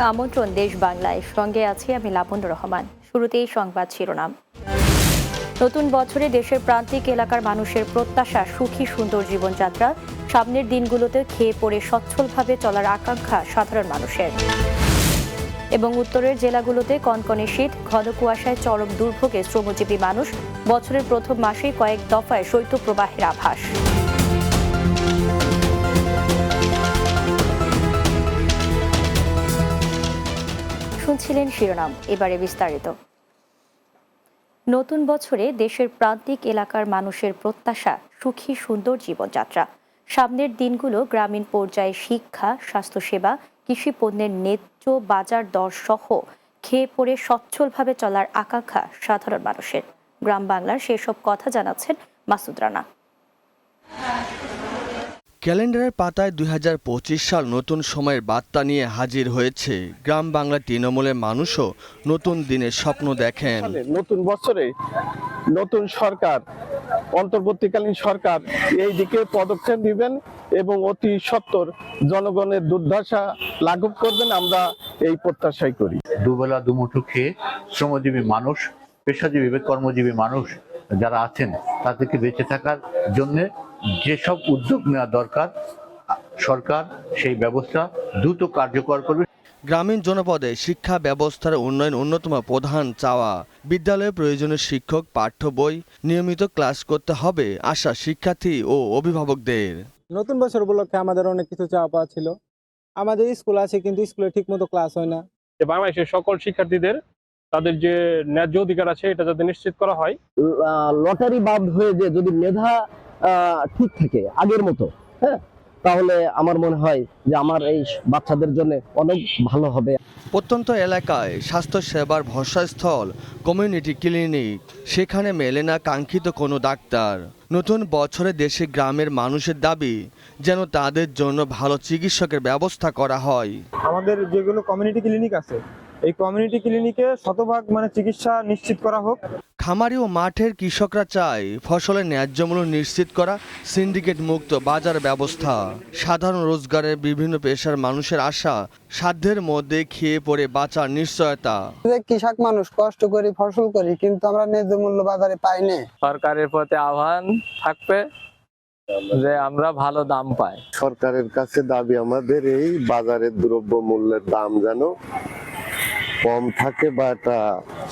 আমন্ত্রণ দেশ বাংলায়, সঙ্গে আছি আমি লাবণ্য রহমান। শুরুতেই সংবাদ শিরোনাম। নতুন বছরে দেশের প্রান্তিক এলাকার মানুষের প্রত্যাশা সুখী সুন্দর জীবনযাত্রা। সামনের দিনগুলোতে খেয়ে পড়ে সচ্ছলভাবে চলার আকাঙ্ক্ষা সাধারণ মানুষের। এবং উত্তরের জেলাগুলোতে কনকনে শীত, ঘন কুয়াশায় চরম দুর্ভোগে শ্রমজীবী মানুষ। বছরের প্রথম মাসেই কয়েক দফায় শৈত্যপ্রবাহের আভাস। শুনছিলেন শিরোনাম, এবারে বিস্তারিত। নতুন বছরে দেশের প্রান্তিক এলাকার মানুষের প্রত্যাশা সুখী সুন্দর জীবনযাত্রা। সামনের দিনগুলো গ্রামীণ পর্যায়ে শিক্ষা, স্বাস্থ্যসেবা, কৃষি পণ্যের ন্যায্য বাজার দর সহ খেয়ে পড়ে সচ্ছলভাবে চলার আকাঙ্ক্ষা সাধারণ মানুষের। গ্রাম বাংলার সেসব কথা জানাচ্ছেন মাসুদ রানা। ক্যালেন্ডারের পাতায় ২০২৫ সাল নতুন সময়ের বার্তা নিয়ে হাজির হয়েছে। গ্রাম বাংলা তৃণমূলের মানুষও নতুন দিনের স্বপ্ন দেখেন। নতুন বছরে নতুন সরকার, অন্তর্বর্তীকালীন সরকার এই দিকে পদক্ষেপ নেবেন এবং অতি সত্বর জনগণের দুর্দশা লাঘব করবেন, আমরা এই প্রত্যাশাই করি। দুবেলা দুমুঠো খেয়ে শ্রমজীবী মানুষ, পেশাজীবী কর্মজীবী মানুষ যারা আছেন তাদেরকে বেঁচে থাকার জন্য যেসব উদ্যোগ নেওয়া দরকার সরকার সেই ব্যবস্থা দ্রুত কার্যকর করবে। গ্রামীণ জনপদে শিক্ষা ব্যবস্থার উন্নয়ন অন্যতম প্রধান চাওয়া। বিদ্যালয়ে প্রয়োজনীয় শিক্ষক, পাঠ্য বই, নিয়মিত ক্লাস করতে হবে আশা শিক্ষার্থী ও অভিভাবকদের। নতুন বছর উপলক্ষে আমাদের অনেক কিছু চাওয়া পাওয়া ছিল। আমাদের স্কুল আছে কিন্তু স্কুলে ঠিক মতো ক্লাস হয় না। বাংলাদেশের সকল শিক্ষার্থীদের তাদের যে ন্যায্য অধিকার আছে এটা যাতে নিশ্চিত করা হয়। লটারি বাদ হয়ে যে যদি মেধা ঠিক থাকে আগের মতো, হ্যাঁ, তাহলে আমার মনে হয় যে আমার এই বাচ্চাদের জন্য অনেক ভালো হবে। প্রত্যন্ত এলাকায় স্বাস্থ্য সেবার ভরসাস্থল কমিউনিটি ক্লিনিক, সেখানে মেলে না কাঙ্ক্ষিত কোনো ডাক্তার। নতুন বছরে দেশে গ্রামের মানুষের দাবি যেন তাদের জন্য ভালো চিকিৎসকের ব্যবস্থা করা হয়। আমাদের যেগুলো কমিউনিটি ক্লিনিক আছে এই কমিউনিটি ক্লিনিকে শতভাগ চিকিৎসা নিশ্চিত করা হোক। খামারি ও মাঠের কৃষকরা চায় ফসলের ন্যায্য মূল্য নিশ্চিত করা, সিন্ডিকেট মুক্ত বাজার ব্যবস্থা। সাধারণ রোজগারের বিভিন্ন পেশার মানুষের আশা সাধ্যের মধ্যে খেয়ে পড়ে বাঁচার নিশ্চয়তা। কৃষক মানুষ কষ্ট করি, ফসল করি, কিন্তু আমরা ন্যায্য মূল্য বাজারে পাই না। সরকারের প্রতি আহ্বান থাকবে যে আমরা ভালো দাম পাই। সরকারের কাছে দাবি আমাদের এই বাজারের দ্রব্য মূল্যের দাম যেন কম থাকে বা একটা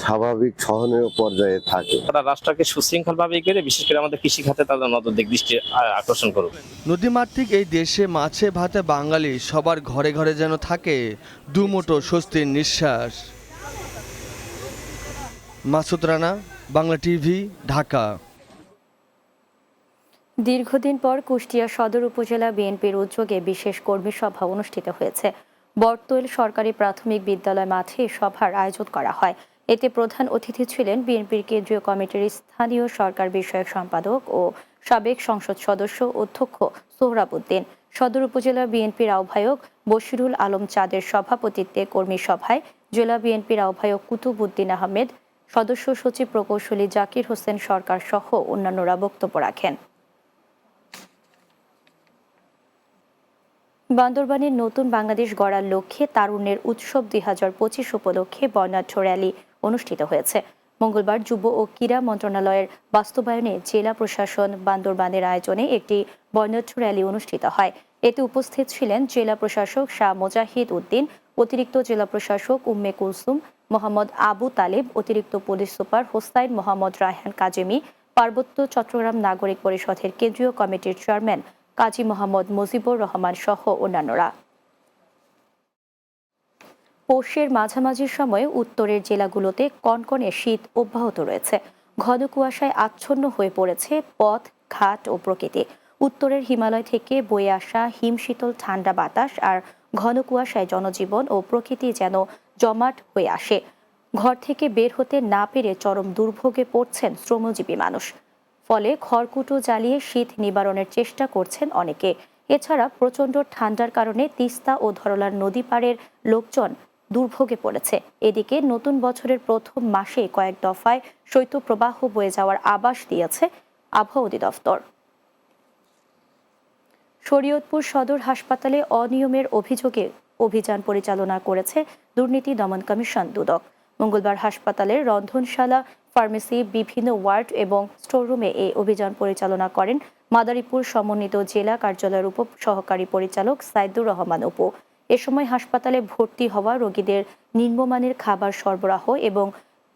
স্বাভাবিক সহনীয় পর্যায়ে থাকে। রাষ্ট্রকে সুশৃঙ্খল ভাবে করে বিশেষ করে আমাদের কৃষি খাতে তাদের নজর দৃষ্টি আকর্ষণ করবে। নদীমাতৃক এই দেশে মাছে ভাতে বাঙালি সবার ঘরে ঘরে যেন থাকে দুমুঠো স্বস্তির নিঃশ্বাস। মাসুদ রানা, বাংলা টিভি, ঢাকা। দীর্ঘদিন পর কুষ্টিয়া সদর উপজেলা বিএনপির উদ্যোগে বিশেষ কর্মী সভা অনুষ্ঠিত হয়েছে। বটতৈল সরকারি প্রাথমিক বিদ্যালয় মাঠে সভার আয়োজন করা হয়। এতে প্রধান অতিথি ছিলেন বিএনপির কেন্দ্রীয় কমিটির স্থানীয় সরকার বিষয়ক সম্পাদক ও সাবেক সংসদ সদস্য অধ্যক্ষ সোহরাব উদ্দিন। সদর উপজেলা বিএনপির আহ্বায়ক বশিরুল আলম চাঁদের সভাপতিত্বে কর্মী সভায় জেলা বিএনপির আহ্বায়ক কুতুব উদ্দিন আহমেদ, সদস্য সচিব প্রকৌশলী জাকির হোসেন সরকার সহ অন্যান্যরা বক্তব্য রাখেন। বান্দরবানের নতুন বাংলাদেশ গড়ার লক্ষ্যে তারুণ্যের উৎসব ২০২৫ উপলক্ষে বর্ণাঢ্য র্যালি অনুষ্ঠিত হয়েছে। মঙ্গলবার যুব ও ক্রীড়া মন্ত্রণালয়ের বাস্তবায়নে জেলা প্রশাসন বান্দরবানের আয়োজনে একটি বর্ণাঢ্য র্যালি অনুষ্ঠিত হয়। এতে উপস্থিত ছিলেন জেলা প্রশাসক শাহ মোজাহিদ উদ্দিন, অতিরিক্ত জেলা প্রশাসক উম্মে কুলসুম, মোহাম্মদ আবু তালেব, অতিরিক্ত পুলিশ সুপার হোসাইন মোহাম্মদ রায়হান কাজেমি, পার্বত্য চট্টগ্রাম নাগরিক পরিষদের কেন্দ্রীয় কমিটির চেয়ারম্যান কাজী মোহাম্মদ মুজিবুর রহমান সহ অন্যান্যরা। পৌষের মাঝামাঝি সময়ে উত্তরের জেলাগুলোতে কনকনে শীত অব্যাহত রয়েছে। ঘন কুয়াশায় আচ্ছন্ন হয়ে পড়েছে পথ, ঘাট ও প্রকৃতি। উত্তরের হিমালয় থেকে বয়ে আসা হিমশীতল ঠান্ডা বাতাস আর ঘন কুয়াশায় জনজীবন ও প্রকৃতি যেন জমাট হয়ে আসে। ঘর থেকে বের হতে না পেরে চরম দুর্ভোগে পড়ছেন শ্রমজীবী মানুষ। ফলে খড়কুটো জ্বালিয়ে শীত নিবারণের চেষ্টা করছেন অনেকে। এছাড়া প্রচণ্ড ঠান্ডার কারণে তিস্তা ও ধরলার নদী পাড়ের লোকজন দুর্ভোগে পড়েছে। এদিকে নতুন বছরের প্রথম মাসে কয়েক দফায় শৈত্যপ্রবাহ বয়ে যাওয়ার আভাস দিয়েছে আবহাওয়া অধিদপ্তর। শরীয়তপুর সদর হাসপাতালে অনিয়মের অভিযোগে অভিযান পরিচালনা করেছে দুর্নীতি দমন কমিশন দুদক। মঙ্গলবার হাসপাতালের রন্ধনশালা, ফার্মেসি, বিভিন্ন ওয়ার্ড এবং স্টোররুমে এই অভিযান পরিচালনা করেন মাদারীপুর সমন্বিত জেলা কার্যালয়ের উপ সহকারী পরিচালক সাইদুর রহমান অপু। এ সময় হাসপাতালে ভর্তি হওয়া রোগীদের নিম্নমানের খাবার সরবরাহ এবং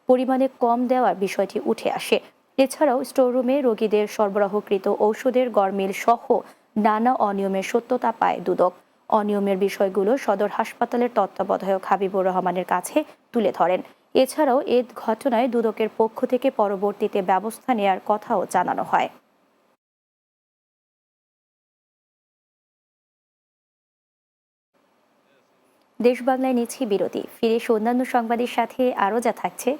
পরিমাণে কম দেওয়ার বিষয়টি উঠে আসে। এছাড়াও স্টোররুমে রোগীদের সরবরাহকৃত ঔষধের গরমিল সহ নানা অনিয়মের সত্যতা পায় দুদক। অনিয়মের বিষয়গুলো সদর হাসপাতালের তত্ত্বাবধায়ক হাবিবুর রহমানের কাছে তুলে ধরেন। এছাড়াও এ ঘটনায় দুদকের পক্ষ থেকে পরবর্তীতে ব্যবস্থা নেয়ার কথাও জানানো হয়। দেশ বাংলায় নিচ্ছি বিরতি, ফিরে এসে অন্যান্য সংবাদের সাথে আরও যা থাকছে।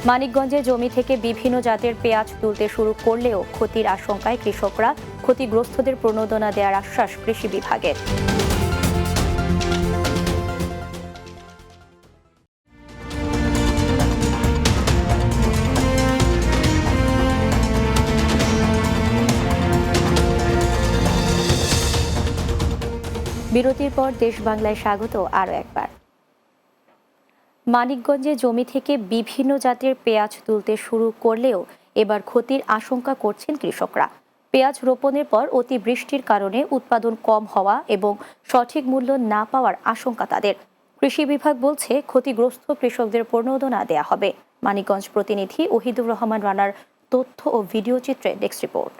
মানিকগঞ্জে জমি থেকে বিভিন্ন জাতের পেঁয়াজ তুলতে শুরু করলেও ক্ষতির আশঙ্কায় কৃষকরা, ক্ষতিগ্রস্তদের প্রণোদনা দেওয়ার আশ্বাস কৃষি বিভাগের। বিরতির পর দেশ বাংলায় স্বাগত আরও একবার। মানিকগঞ্জে জমি থেকে বিভিন্ন জাতের পেঁয়াজ তুলতে শুরু করলেও এবার ক্ষতির আশঙ্কা করছেন কৃষকরা। পেঁয়াজ রোপণের পর অতিবৃষ্টির কারণে উৎপাদন কম হওয়া এবং সঠিক মূল্য না পাওয়ার আশঙ্কা তাদের। কৃষি বিভাগ বলছে ক্ষতিগ্রস্ত কৃষকদের প্রণোদনা দেয়া হবে। মানিকগঞ্জ প্রতিনিধি ওহিদুর রহমান রানার তথ্য ও ভিডিও চিত্রে ডেস্ক রিপোর্ট।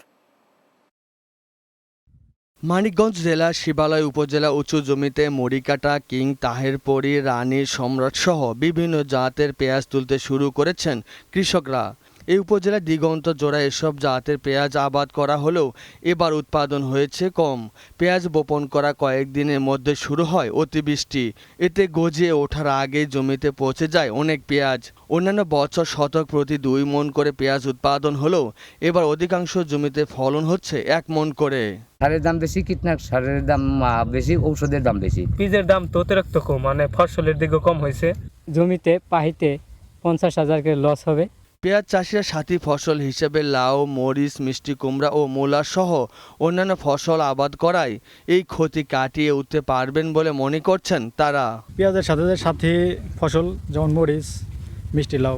মানিকগঞ্জ জেলার শিবালয় উপজেলা উঁচু জমিতে মরিকাটা, কিং, তাহেরপরি, রানী, সম্রাট সহ বিভিন্ন জাতের পেঁয়াজ তুলতে শুরু করেছেন কৃষকরা। এই উপজেলার দিগন্ত জোড়া এসব জাতের পেঁয়াজ আবাদ করা হলেও এবার উৎপাদন হয়েছে কম। পেঁয়াজ বপন করা কয়েকদিনের মধ্যে শুরু হয় অতিবৃষ্টি। এতে গজিয়ে ওঠার আগেই জমিতে পৌঁছে যায় অনেক পেঁয়াজ। অন্যান্য বছর শতক প্রতি 2 মণ করে পেঁয়াজ উৎপাদন হলেও এবার অধিকাংশ জমিতে ফলন হচ্ছে 1 মণ করে। সারের দাম বেশি, কীটনাশক সারের দাম বেশি, ঔষধের দাম বেশি। বীজের দাম তো অতিরিক্ত কম, মানে ফসলের দিকে কম হয়েছে। জমিতে পাহিতে 50,000 করে লস হবে। পেঁয়াজ চাষিরা সাথী ফসল হিসেবে লাউ, মরিচ, মিষ্টি কুমড়া ও মূলা সহ অন্যান্য ফসল আবাদ করায় এই ক্ষতি কাটিয়ে উঠতে পারবেন বলে মনে করছেন তারা। পেঁয়াজের সাথে সাথী ফসল যেমন মরিচ, মিষ্টি লাউ,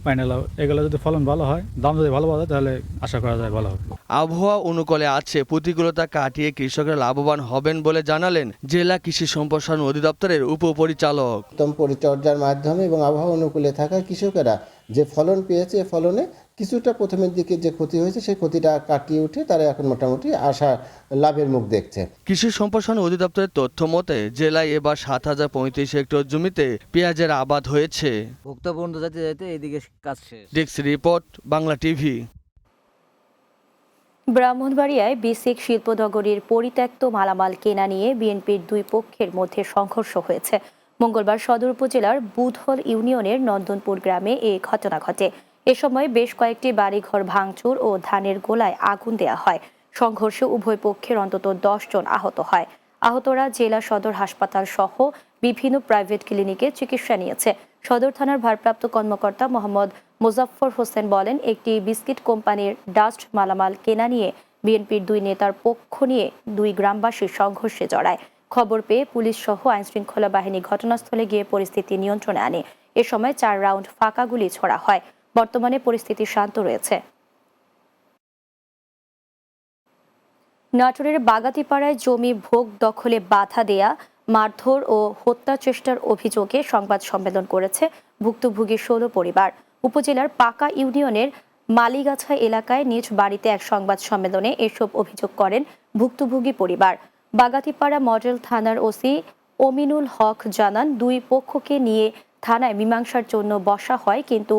পাইনা লাউ, এগুলো যদি ফলন ভালো হয়, দাম যদি ভালো পাওয়া যায়, তাহলে আশা করা যায় ভালো হবে। আবহাওয়া অনুকূলে আছে, প্রতিকূলতা কাটিয়ে কৃষকরা লাভবান হবেন বলে জানালেন জেলা কৃষি সম্প্রসারণ অধিদপ্তরের উপপরিচালক। উত্তম পরিচর্যার মাধ্যমে এবং আবহাওয়া অনুকূলে থাকা কৃষকেরা যে ফলন পেয়েছে, ফলনে কিছুটা প্রথমের দিকে যে ক্ষতি হয়েছে সেই ক্ষতিটা কাটিয়ে উঠে তারা এখন মোটামুটি আশা লাভের মুখ দেখছে। কৃষি সম্প্রসারণ অধিদপ্তরের তথ্য মতে জেলায় এবার 7,035 হেক্টর জমিতে পেঁয়াজের আবাদ হয়েছে। ভুক্তভোগী যেতে যেতে এইদিকে কাজ শেষ। Desk report, Bangla TV. ব্রাহ্মণবাড়িয়ায় বিসিক শিল্পনগরীর পরিত্যক্ত মালামাল কেনা নিয়ে বিএনপির 2 পক্ষের মধ্যে সংঘর্ষ হয়েছে। মঙ্গলবার সদর উপজেলার বুধল ইউনিয়নের নন্দনপুর গ্রামে এই ঘটনা ঘটে। এ সময় বেশ কয়েকটি বাড়িঘর ভাঙচুর ও ধানের গোলায় আগুন দেয়া হয়। সংঘর্ষে উভয় পক্ষের অন্তত 10 জন আহত হয়। আহতরা জেলা সদর হাসপাতাল সহ বিভিন্ন প্রাইভেট ক্লিনিকে চিকিৎসা নিয়েছে। সদর থানার ভারপ্রাপ্ত কর্মকর্তা মোহাম্মদ মোজাফফর হোসেন বলেন, একটি বিস্কিট কোম্পানির ডাস্ট মালামাল কেনা নিয়ে বিএনপির 2 নেতার পক্ষ নিয়ে 2 গ্রামবাসী সংঘর্ষে জড়ায়। খবর পেয়ে পুলিশ সহ আইনশৃঙ্খলা বাহিনী ঘটনাস্থলে গিয়ে পরিস্থিতি নিয়ন্ত্রণে আনে। এ সময় 4 রাউন্ড ফাঁকা গুলি ছোড়া হয়। বর্তমানে পরিস্থিতি শান্ত রয়েছে। নাটোরের বাগাতিপাড়ায় জমি ভোগ দখলে বাধা দেয়া, মারধর ও হত্যা চেষ্টার অভিযোগে সংবাদ সম্মেলন করেছে ভুক্তভোগী 16 পরিবার। উপজেলার পাকা ইউনিয়নের মালিগাছা এলাকায় নিজ বাড়িতে এক সংবাদ সম্মেলনে এসব অভিযোগ করেন ভুক্তভোগী পরিবার। বাগাতিপাড়া মডেল থানার ওসি অমিনুল হক জানান, 2 পক্ষকে নিয়ে থানায় মীমাংসার জন্য বসা হয়, কিন্তু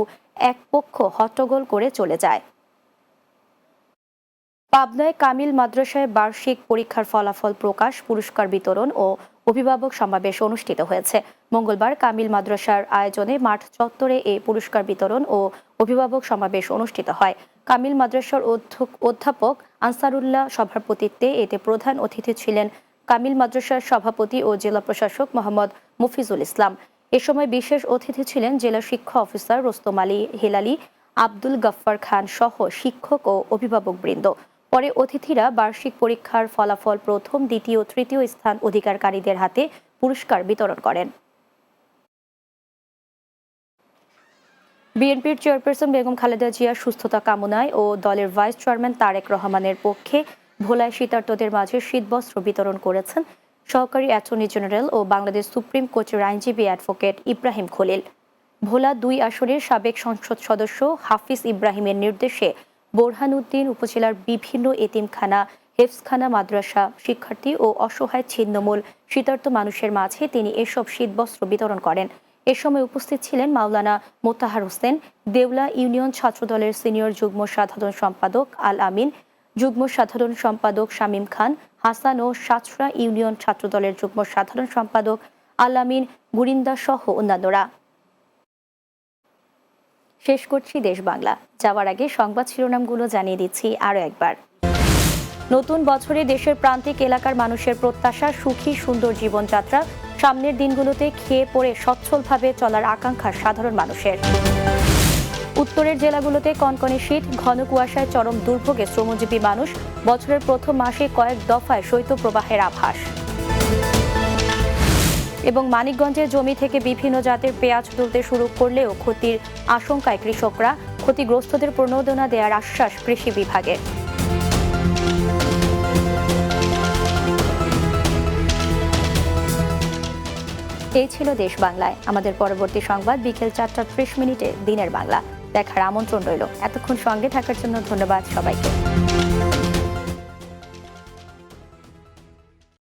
এক পক্ষ হট্টগোল করে চলে যায়। পাবনায় কামিল মাদ্রাসায় বার্ষিক পরীক্ষার ফলাফল প্রকাশ, পুরস্কার বিতরণ ও অভিভাবক সমাবেশ অনুষ্ঠিত হয়েছে। মঙ্গলবার কামিল মাদ্রাসার আয়োজনে মাঠ চত্বরে এই পুরস্কার বিতরণ ও অভিভাবক সমাবেশ অনুষ্ঠিত হয়। কামিল মাদ্রাসার অধ্যাপক আনসারুল্লাহ সভাপতিত্বে এতে প্রধান অতিথি ছিলেন কামিল মাদ্রাসার সভাপতি ও জেলা প্রশাসক মোহাম্মদ মুফিজুল ইসলাম। এ সময় বিশেষ অতিথি ছিলেন জেলা শিক্ষা অফিসার রোস্তম আলী হেলালি, আব্দুল গফফার খান সহ শিক্ষক ও অভিভাবক বৃন্দ। পরে অতিথিরা বার্ষিক পরীক্ষার ফলাফল প্রথম, দ্বিতীয়, তৃতীয় স্থান অধিকারকারীদের হাতে পুরস্কার বিতরণ করেন। বিএনপির চেয়ারপারসন বেগম খালেদা জিয়ার সুস্থতা কামনায় ও দলের ভাইস চেয়ারম্যান তারেক রহমানের পক্ষে ভোলায় শীতার্তদের মাঝে শীতবস্ত্র বিতরণ করেছেন সহকারী অ্যাটর্নি জেনারেল ও বাংলাদেশ সুপ্রিম কোর্টের আইনজীবী অ্যাডভোকেট ইব্রাহিম খলিল। ভোলা 2 আসনের সাবেক সংসদ সদস্য হাফিজ ইব্রাহিমের নির্দেশে বোরহানউদ্দিন উপজেলার বিভিন্ন এতিমখানা, হেফজখানা, মাদ্রাসা শিক্ষার্থী ও অসহায় ছিন্নমূল শীতার্ত মানুষের মাঝে তিনি এসব শীতবস্ত্র বিতরণ করেন। এ সময় উপস্থিত ছিলেন মাওলানা মোতাহার হোসেন, দেউলা ইউনিয়ন ছাত্রদলের সিনিয়র যুগ্ম সাধারণ সম্পাদক আল আমিন, যুগ্ম সাধারণ সম্পাদক শামীম খান হাসান ও সাতরা ইউনিয়ন ছাত্রদলের যুগ্ম সাধারণ সম্পাদক আল আমিন গুরিন্দা সহ অন্যান্যরা। শেষ করছি দেশ বাংলা। যাওয়ার আগে সংবাদ শিরোনামগুলো জানিয়ে দিচ্ছি আরও একবার। নতুন বছরে দেশের প্রান্তিক এলাকার মানুষের প্রত্যাশা সুখী সুন্দর জীবনযাত্রা, সামনের দিনগুলোতে খেয়ে পড়ে সচ্ছলভাবে চলার আকাঙ্ক্ষা সাধারণ মানুষের। উত্তরের জেলাগুলোতে কনকনে শীত, ঘন কুয়াশায় চরম দুর্ভোগে শ্রমজীবী মানুষ, বছরের প্রথম মাসে কয়েক দফায় শৈত্যপ্রবাহের আভাস। এবং মানিকগঞ্জে জমি থেকে বিভিন্ন জাতের পেঁয়াজ তুলতে শুরু করলেও ক্ষতির আশঙ্কায় কৃষকরা, ক্ষতিগ্রস্তদের প্রণোদনা দেওয়ার আশ্বাস কৃষি বিভাগের। এই ছিল দেশ বাংলায়। আমাদের পরবর্তী সংবাদ বিকেল 4:30 দিনের বাংলা দেখার আমন্ত্রণ রইল। এতক্ষণ সঙ্গে থাকার জন্য ধন্যবাদ সবাইকে।